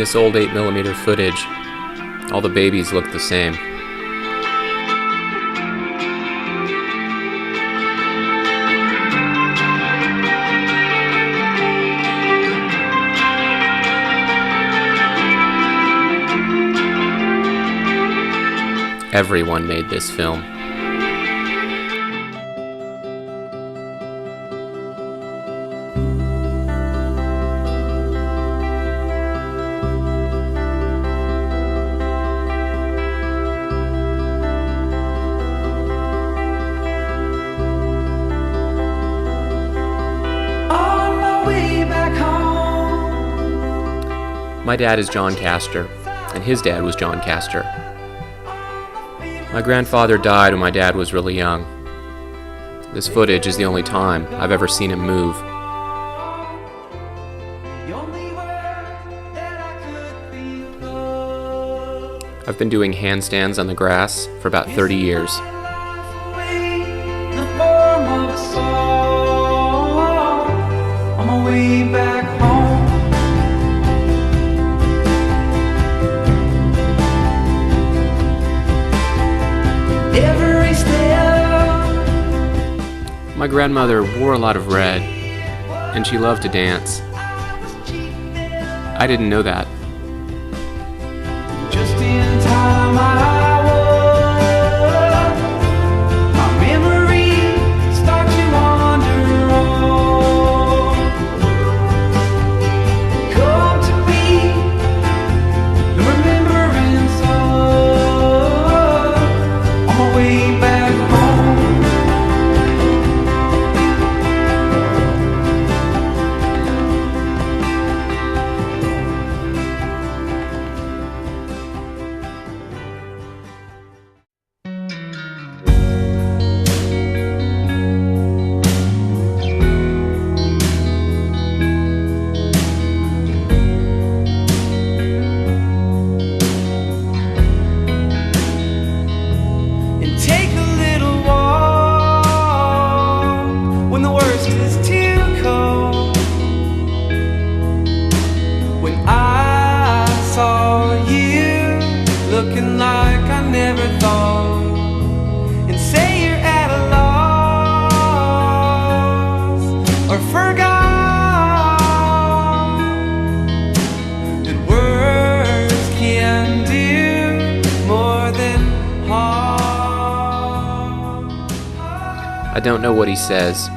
this old 8mm footage, all the babies look the same. Everyone made this film. My dad is John Castor, and his dad was John Castor. My grandfather died when my dad was really young. This footage is the only time I've ever seen him move. I've been doing handstands on the grass for about 30 years. My grandmother wore a lot of red, and she loved to dance. I didn't know that. Just in time I was, my memory starts to wander on. Come to me, the remembrance of on my way back home. Looking like I never thought, and say you're at a loss or forgot that words can do more than harm. I don't know what he says,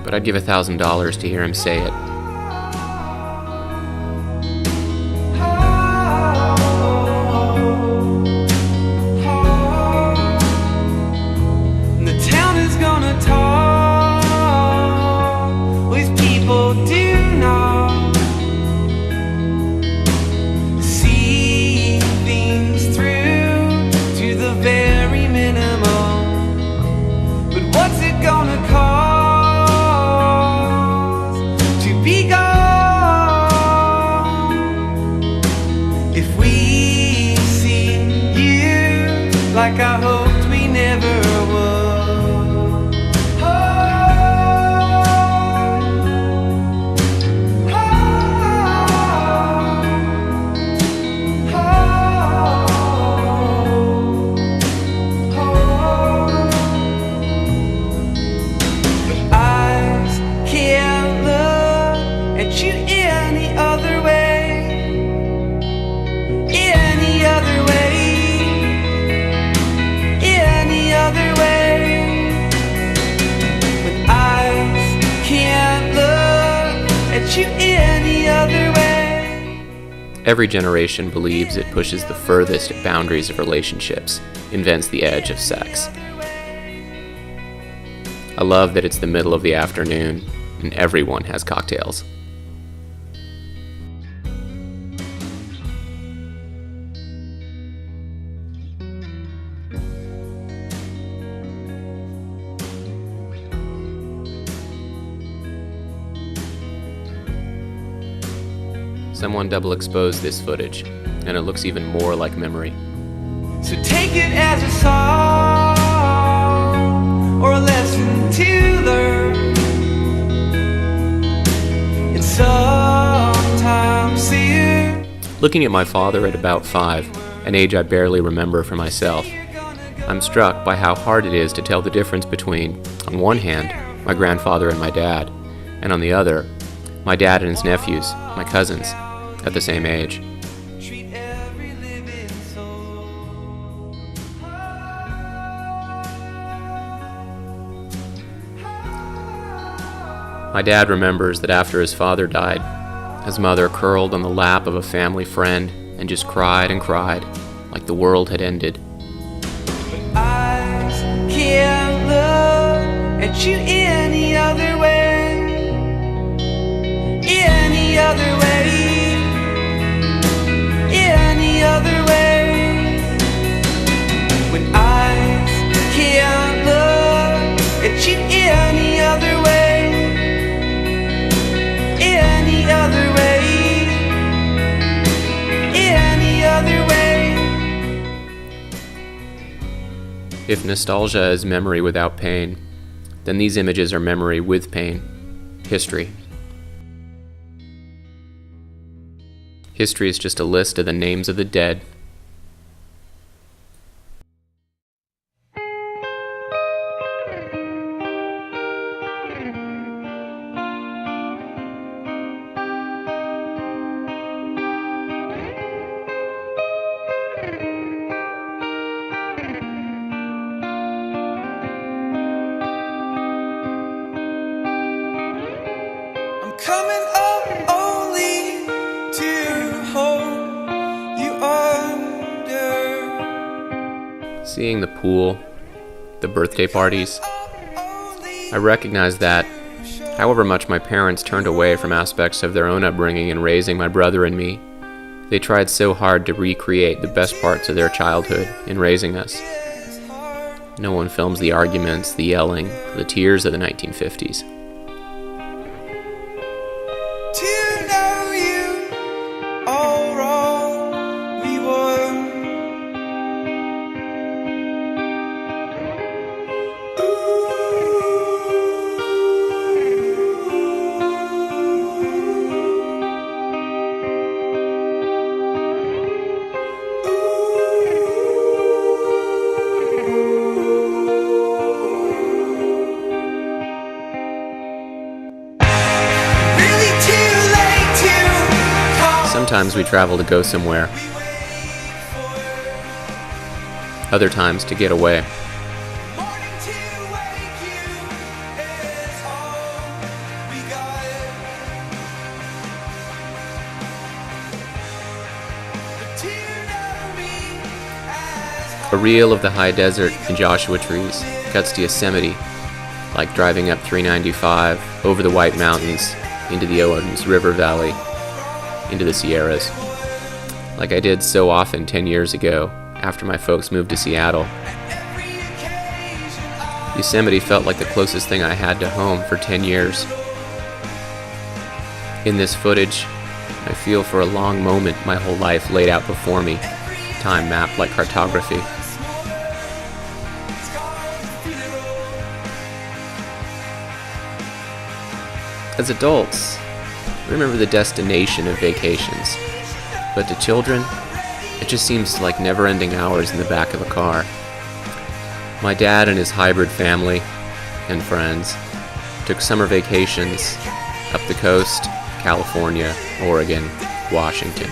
but I'd give $1,000 to hear him say it. Like I hoped we never would. But eyes can't look at you any other way, any other way. You any other way. Every generation believes it pushes the furthest boundaries of relationships, invents the edge of sex. I love that it's the middle of the afternoon and everyone has cocktails. Someone double exposed this footage, and it looks even more like memory. So take it as a song or a lesson to learn. And sometimes Looking at my father at about 5, an age I barely remember for myself, I'm struck by how hard it is to tell the difference between, on one hand, my grandfather and my dad, and on the other, my dad and his nephews, my cousins, at the same age. My dad remembers that after his father died, his mother curled on the lap of a family friend and just cried and cried, like the world had ended. I can't look at you any other way, any other way, any other way. When I can't look at you any other way, any other way, any other way. If nostalgia is memory without pain, then these images are memory with pain, history. History is just a list of the names of the dead. Coming up only to hold you under. Seeing the pool, the birthday parties, I recognize that, however much my parents turned away from aspects of their own upbringing in raising my brother and me, they tried so hard to recreate the best parts of their childhood in raising us. No one films the arguments, the yelling, the tears of the 1950s. To know you all wrong, we were. Sometimes we travel to go somewhere. Other times to get away. A reel of the high desert and Joshua trees cuts to Yosemite, like driving up 395 over the White Mountains into the Owens River Valley, into the Sierras, like I did so often 10 years ago after my folks moved to Seattle. Yosemite felt like the closest thing I had to home for 10 years. In this footage, I feel for a long moment my whole life laid out before me, time mapped like cartography. As adults, we remember the destination of vacations, but to children, it just seems like never-ending hours in the back of a car. My dad and his hybrid family and friends took summer vacations up the coast, California, Oregon, Washington,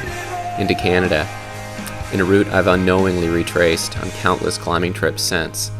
into Canada, in a route I've unknowingly retraced on countless climbing trips since.